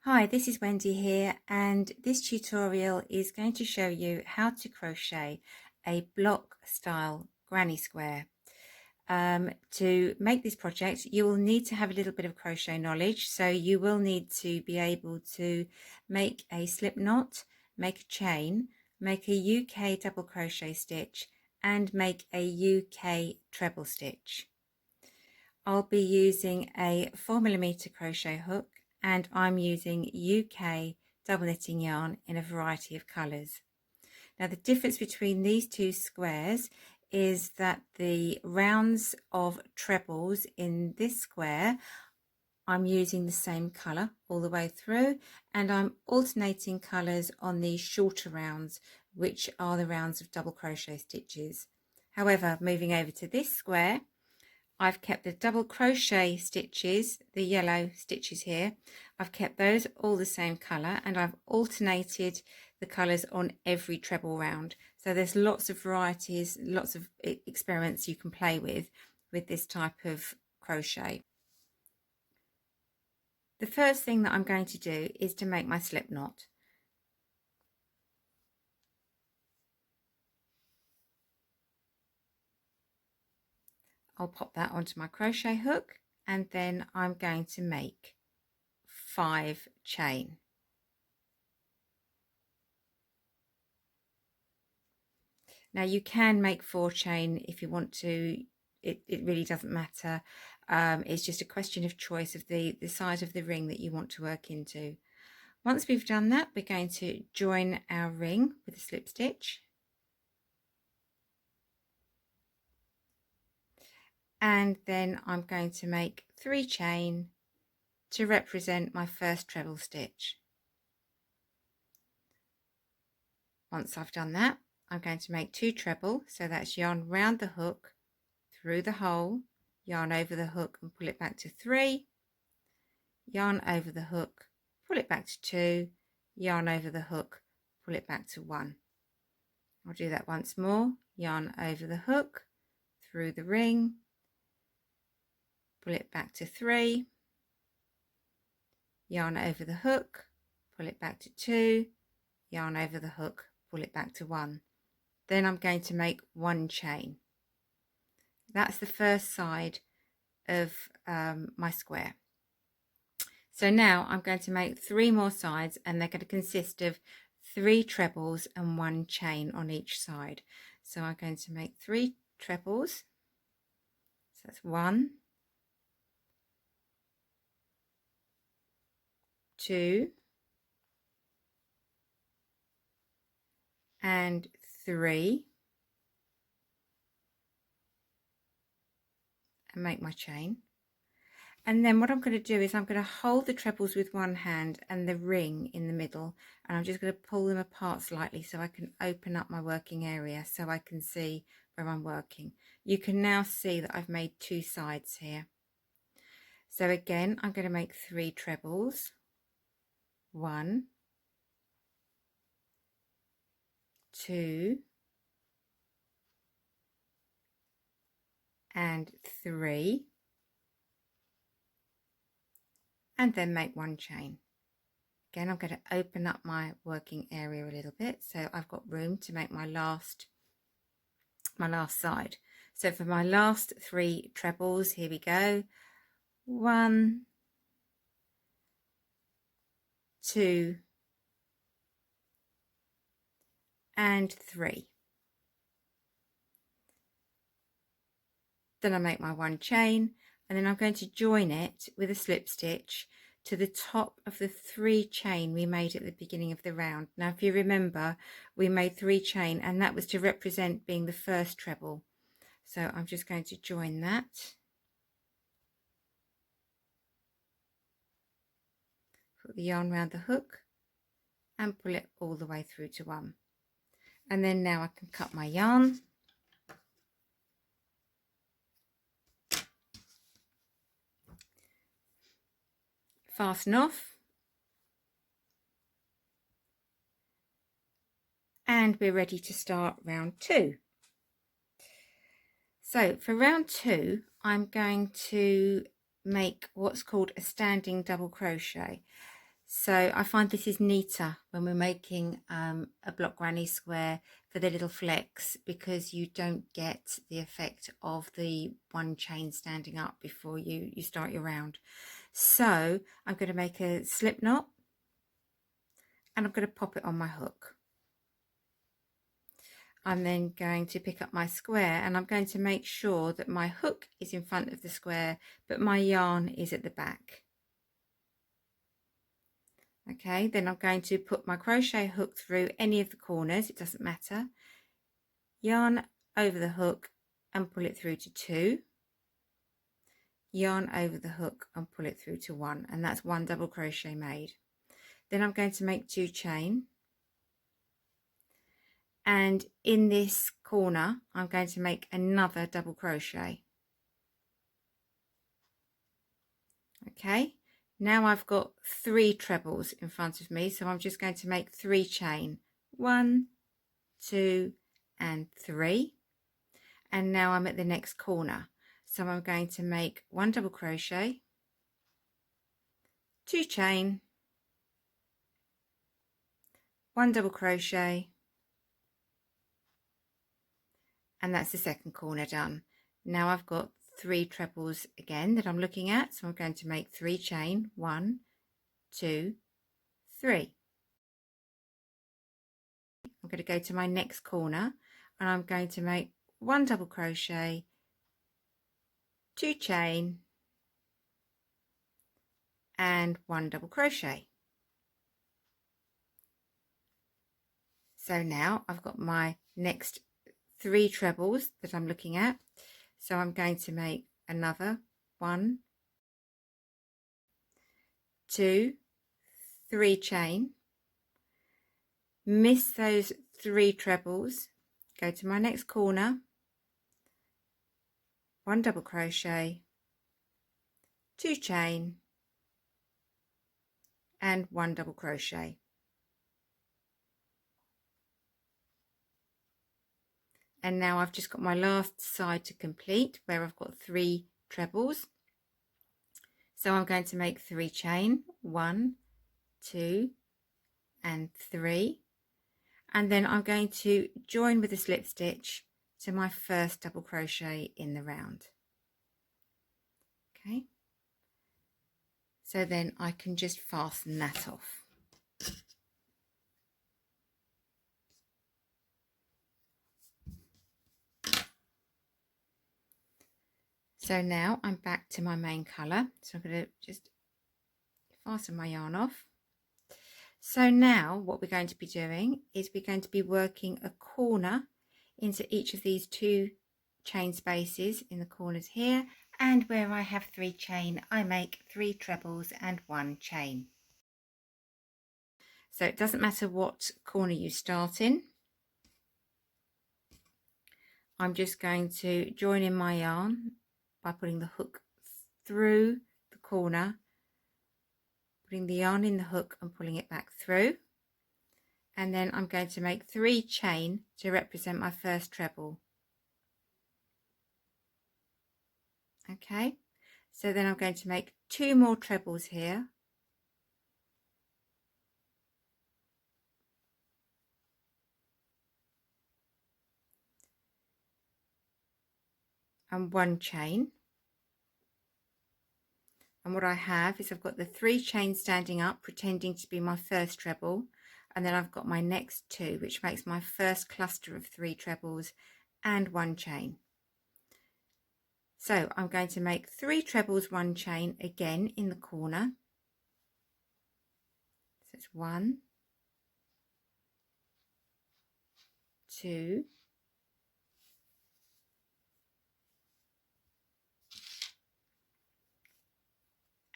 Hi, this is Wendy here, and this tutorial is going to show you how to crochet a block style granny square. To make this project, you will need to have a little bit of crochet knowledge, so you will need to be able to make a slip knot, make a chain, make a UK double crochet stitch, and make a UK treble stitch. I'll be using a 4mm crochet hook, and I'm using UK double knitting yarn in a variety of colours. Now the difference between these two squares is that the rounds of trebles in this square, I'm using the same colour all the way through, and I'm alternating colours on these shorter rounds, which are the rounds of double crochet stitches. However, moving over to this square, I've kept the double crochet stitches, the yellow stitches here, I've kept those all the same colour, and I've alternated the colours on every treble round. So there's lots of varieties, lots of experiments you can play with this type of crochet. The first thing that I'm going to do is to make my slip knot. I'll pop that onto my crochet hook, and then I'm going to make 5 chain. Now you can make 4 chain if you want to, it really doesn't matter. It's just a question of choice of the size of the ring that you want to work into. Once we've done that, we're going to join our ring with a slip stitch. And then I'm going to make 3 chain to represent my first treble stitch. Once I've done that, I'm going to make 2 treble, so that's yarn round the hook, through the hole, yarn over the hook and pull it back to 3, yarn over the hook, pull it back to 2, yarn over the hook, pull it back to 1. I'll do that once more. Yarn over the hook, through the ring, pull it back to 3, yarn over the hook, pull it back to 2, yarn over the hook, pull it back to 1. Then I'm going to make 1 chain. That's the first side of my square. So now I'm going to make 3 more sides, and they're going to consist of 3 trebles and 1 chain on each side. So I'm going to make 3 trebles. So that's 1, 2, and 3, and make my chain. And then what I'm going to do is I'm going to hold the trebles with one hand and the ring in the middle, and I'm just going to pull them apart slightly so I can open up my working area so I can see where I'm working. You can now see that I've made 2 sides here. So again, I'm going to make 3 trebles. 1, 2, and 3. And then make 1 chain. Again, I'm going to open up my working area a little bit so I've got room to make my last side. So for my last 3 trebles, here we go. 1, 2, and 3. Then I make my 1 chain, and then I'm going to join it with a slip stitch to the top of the 3 chain we made at the beginning of the round. Now if you remember, we made 3 chain, and that was to represent being the first treble. So I'm just going to join that, put the yarn around the hook and pull it all the way through to 1. And then now I can cut my yarn. Fasten off, and we're ready to start round 2. So for round 2, I'm going to make what's called a standing double crochet. So I find this is neater when we're making a block granny square for the little flecks, because you don't get the effect of the one chain standing up before you start your round. So I'm going to make a slip knot and I'm going to pop it on my hook. I'm then going to pick up my square and I'm going to make sure that my hook is in front of the square but my yarn is at the back. Okay, then I'm going to put my crochet hook through any of the corners, it doesn't matter. Yarn over the hook and pull it through to 2. Yarn over the hook and pull it through to 1, and that's 1 double crochet made. Then I'm going to make 2 chain, and in this corner I'm going to make another double crochet. Okay, now I've got 3 trebles in front of me, so I'm just going to make 3 chain, 1, 2 and 3, and now I'm at the next corner, so I'm going to make 1 double crochet, 2 chain, 1 double crochet, and that's the second corner done. Now I've got 3 trebles again that I'm looking at, so I'm going to make 3 chain, 1, 2, 3. I'm going to go to my next corner and I'm going to make 1 double crochet, 2 chain and 1 double crochet. So now I've got my next 3 trebles that I'm looking at, so I'm going to make another 1, 2, 3 chain, miss those 3 trebles, go to my next corner, 1 double crochet, 2 chain and 1 double crochet. And now I've just got my last side to complete, where I've got 3 trebles. So I'm going to make 3 chain, 1, 2 and 3, and then I'm going to join with a slip stitch to my first double crochet in the round. Okay, so then I can just fasten that off. So now I'm back to my main colour, so I'm going to just fasten my yarn off. So now what we're going to be doing is we're going to be working a corner into each of these 2 chain spaces in the corners here, and where I have 3 chain I make 3 trebles and 1 chain. So it doesn't matter what corner you start in. I'm just going to join in my yarn by putting the hook through the corner, putting the yarn in the hook and pulling it back through, and then I'm going to make 3 chain to represent my first treble. Okay, so then I'm going to make 2 more trebles here, and 1 chain. And what I have is I've got the 3 chains standing up pretending to be my first treble, and then I've got my next 2, which makes my first cluster of 3 trebles and 1 chain. So I'm going to make 3 trebles, 1 chain again in the corner. So it's 1, 2,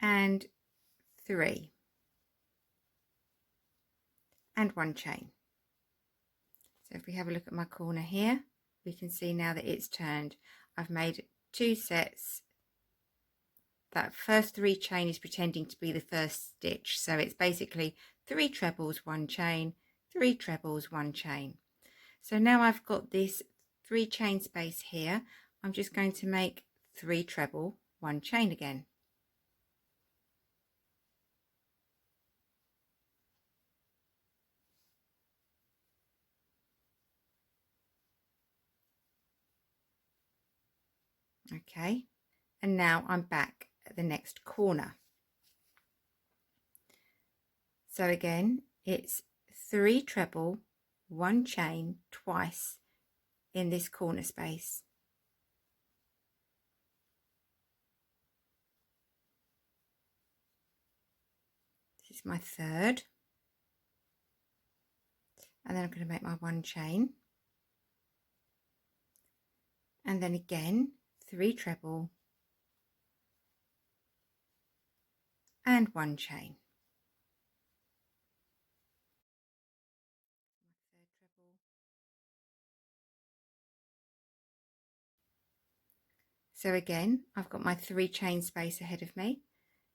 and 3, and 1 chain. So if we have a look at my corner here, we can see now that it's turned. I've made 2 sets. That first 3 chain is pretending to be the first stitch, so it's basically 3 trebles, 1 chain, 3 trebles, 1 chain. So now I've got this 3 chain space here. I'm just going to make 3 treble, 1 chain again. Okay, and now I'm back at the next corner. So again, it's 3 treble, 1 chain twice in this corner space. This is my third, and then I'm going to make my 1 chain, and then again 3 treble and 1 chain. So again, I've got my 3 chain space ahead of me.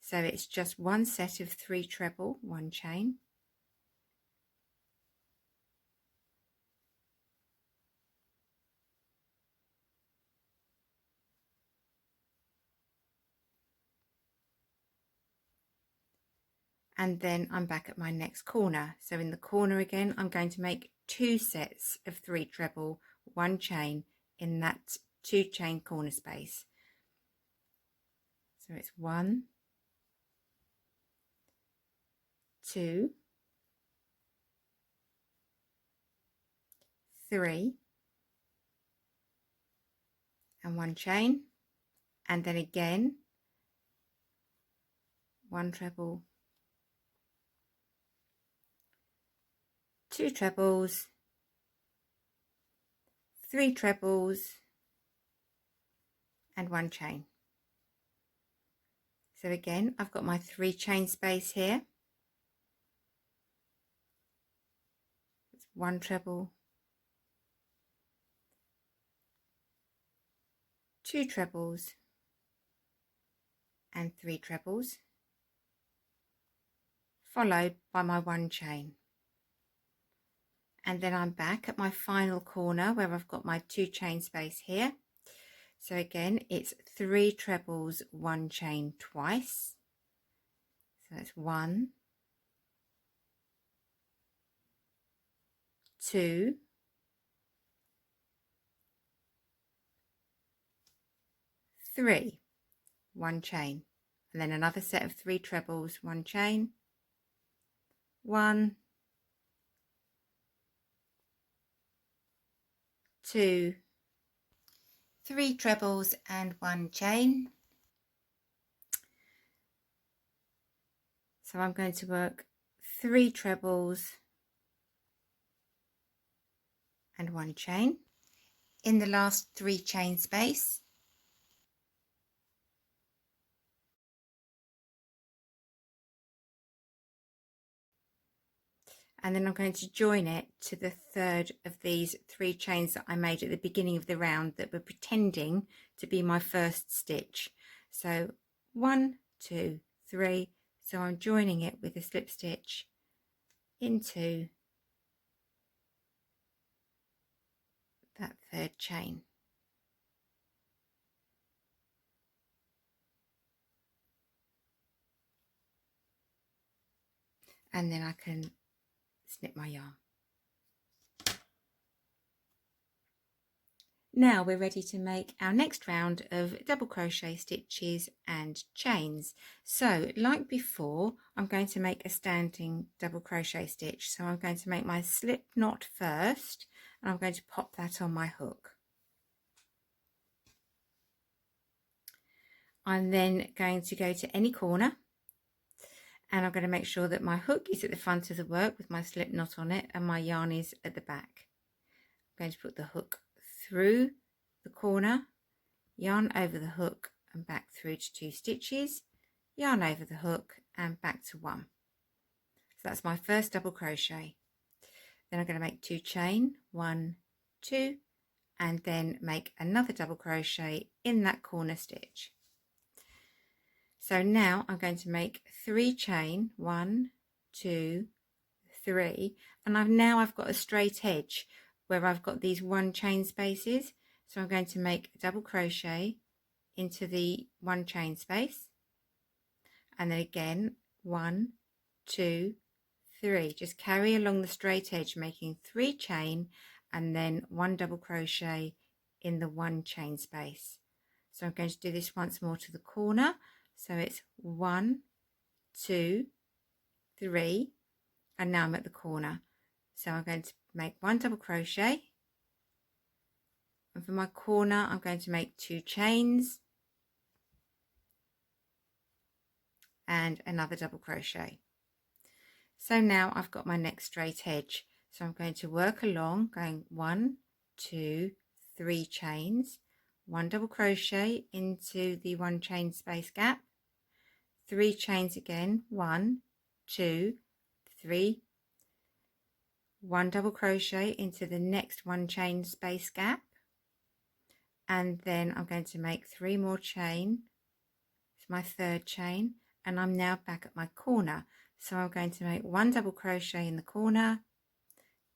So it's just 1 set of 3 treble, 1 chain. And then I'm back at my next corner. So in the corner again, I'm going to make 2 sets of 3 treble, 1 chain in that 2 chain corner space. So it's 1, 2, 3, and 1 chain, and then again 1 treble, 2 trebles, 3 trebles, and 1 chain. So again, I've got my 3 chain space here. It's 1 treble, 2 trebles, and 3 trebles, followed by my 1 chain. And then I'm back at my final corner where I've got my 2 chain space here. So again, it's 3 trebles, 1 chain twice. So it's 1, 2, 3, 1 chain, and then another set of 3 trebles, 1 chain, 1, 2, 3 trebles and 1 chain. So I'm going to work 3 trebles and 1 chain in the last 3 chain space. And then I'm going to join it to the third of these 3 chains that I made at the beginning of the round that were pretending to be my first stitch. So 1, 2, 3. So I'm joining it with a slip stitch into that third chain. And then I can snip my yarn. Now we're ready to make our next round of double crochet stitches and chains. So like before, I'm going to make a standing double crochet stitch. So I'm going to make my slip knot first, and I'm going to pop that on my hook. I'm then going to go to any corner, and I'm going to make sure that my hook is at the front of the work with my slip knot on it and my yarn is at the back. I'm going to put the hook through the corner, yarn over the hook and back through to 2 stitches, yarn over the hook and back to 1. So that's my first double crochet. Then I'm going to make 2 chain, 1, 2, and then make another double crochet in that corner stitch. So now I'm going to make 3 chain, 1, 2, 3, and I've got a straight edge where I've got these 1 chain spaces. So I'm going to make a double crochet into the 1 chain space, and then again 1, 2, 3. Just carry along the straight edge, making 3 chain and then 1 double crochet in the 1 chain space. So I'm going to do this once more to the corner. So it's 1, 2, 3, and now I'm at the corner. So I'm going to make 1 double crochet, and for my corner I'm going to make 2 chains and another double crochet. So now I've got my next straight edge. So I'm going to work along, going 1, 2, 3 chains, 1 double crochet into the 1 chain space gap, 3 chains again, 1, 2, 3, 1 double crochet into the next 1 chain space gap, and then I'm going to make 3 more chain. It's my 3rd chain, and I'm now back at my corner. So I'm going to make 1 double crochet in the corner,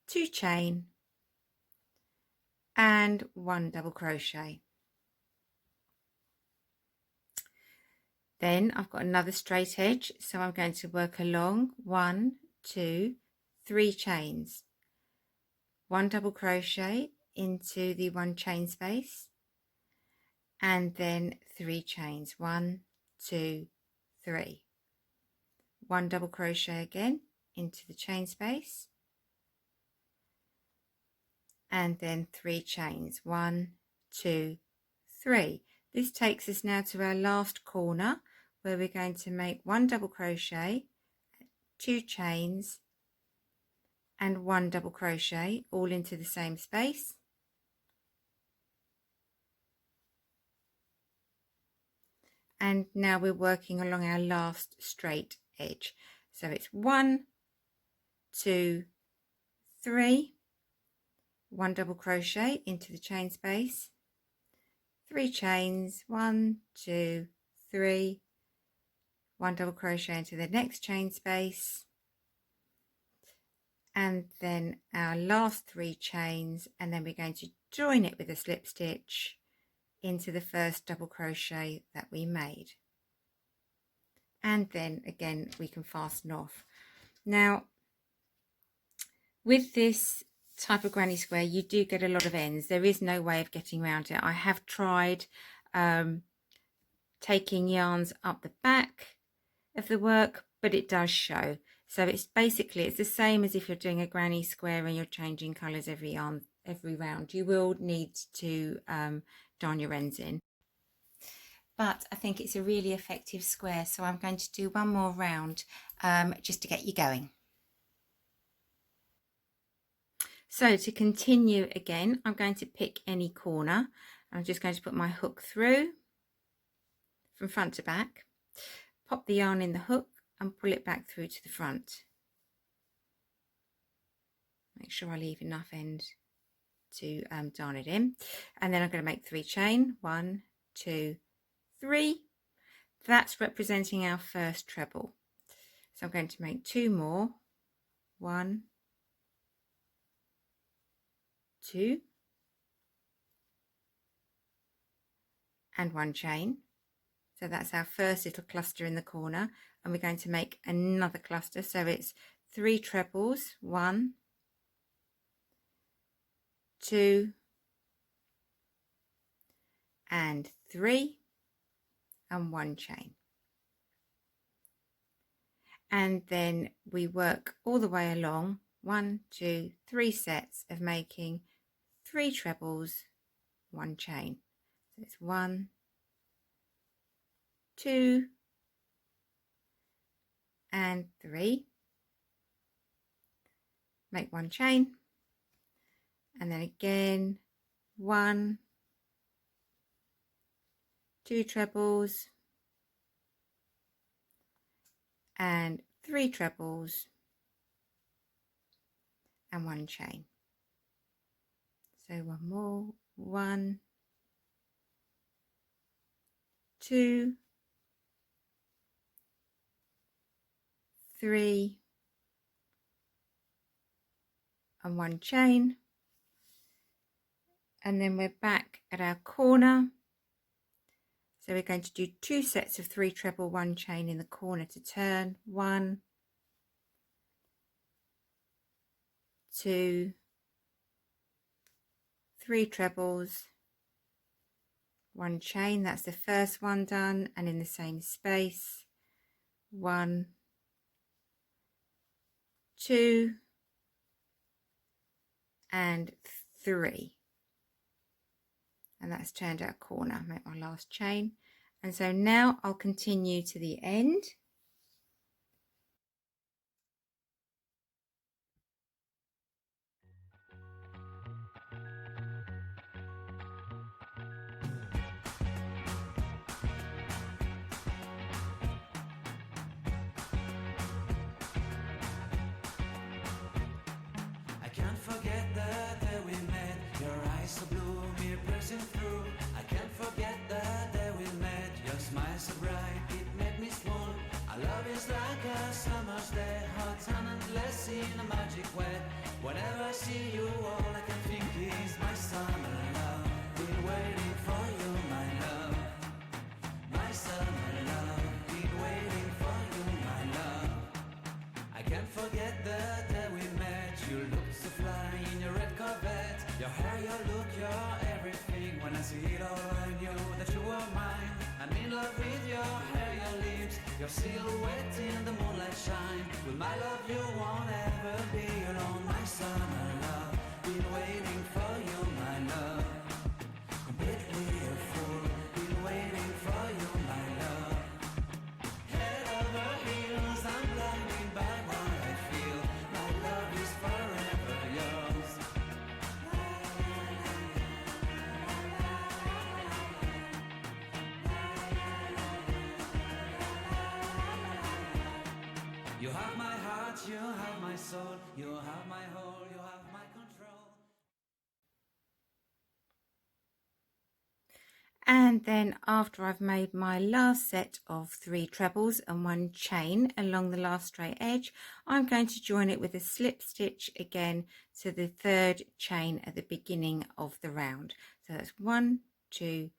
2 chain, and 1 double crochet. Then I've got another straight edge, so I'm going to work along 1, 2, 3 chains, 1 double crochet into the 1 chain space, and then 3 chains, 1, 2, 3, 1 double crochet again into the chain space, and then 3 chains, 1, 2, 3. This takes us now to our last corner, where we're going to make 1 double crochet, 2 chains, and 1 double crochet all into the same space, and now we're working along our last straight edge. So it's 1, 2, 3, 1 double crochet into the chain space, 3 chains, 1, 2, 3, 1 double crochet into the next chain space, and then our last 3 chains, and then we're going to join it with a slip stitch into the first double crochet that we made, and then again we can fasten off. Now with this type of granny square you do get a lot of ends. There is no way of getting around it. I have tried taking yarns up the back of the work, but it does show. So it's the same as if you're doing a granny square and you're changing colours every round. You will need to darn your ends in, but I think it's a really effective square, so I'm going to do one more round just to get you going. So to continue again, I'm going to pick any corner. I'm just going to put my hook through from front to back, pop the yarn in the hook and pull it back through to the front. Make sure I leave enough end to darn it in, and then I'm going to make 3 chain, 1, 2, 3. That's representing our first treble. So I'm going to make 2 more, 1, 2, and 1 chain. So that's our first little cluster in the corner, and we're going to make another cluster. So it's 3 trebles, 1, 2, and 3, and 1 chain. And then we work all the way along 1, 2, 3 sets of making 3 trebles, 1 chain. So it's 1, 2, and 3. Make 1 chain, and then again 1, 2 trebles, and 3 trebles, and 1 chain. So one more, 1, 2, 3, and 1 chain, and then we're back at our corner. So we're going to do 2 sets of 3 treble, 1 chain in the corner to turn, 1, 2, 3 trebles, 1 chain, that's the first one done, and in the same space 1, 2 and 3, and that's turned out a corner. Make my last chain, and so now I'll continue to the end. Can't forget the day we met. Your eyes so blue, me pressing through. I can't forget the day we met. Your smile so bright, it made me swoon. Our love is like a summer's day, hot and endless in a magic way. Whenever I see you, all I can think is my summer love. Been waiting for you, my love. My summer love. Been waiting for you, my love. I can't forget the day we met. You looked so fly in your red Corvette. Your hair, your look, your everything. When I see it all, I knew that you were mine. I'm in love with your hair, your lips, your silhouette in the moonlight shine. With my love, you won't ever be alone. My summer love, been waiting for you, my love. Completely a fool, been waiting for you, my love. Head over heels, I'm blinded by what I feel. My love is forever yours. You have my heart, you have my soul, you have my whole, you have my control. And then after I've made my last set of 3 trebles and 1 chain along the last straight edge, I'm going to join it with a slip stitch again to the 3rd chain at the beginning of the round. So that's 1, 2,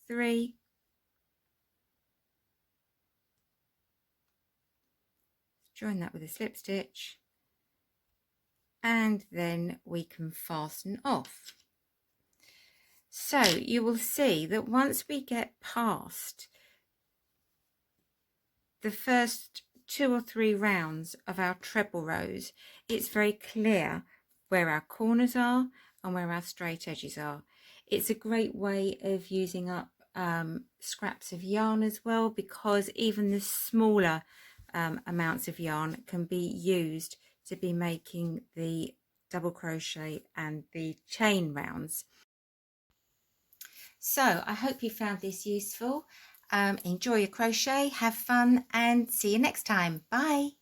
3. Join that with a slip stitch, and then we can fasten off. So you will see that once we get past the first 2 or 3 rounds of our treble rows, it's very clear where our corners are and where our straight edges are. It's a great way of using up scraps of yarn as well, because even the smaller amounts of yarn can be used to be making the double crochet and the chain rounds. So I hope you found this useful. Enjoy your crochet, have fun, and see you next time. Bye.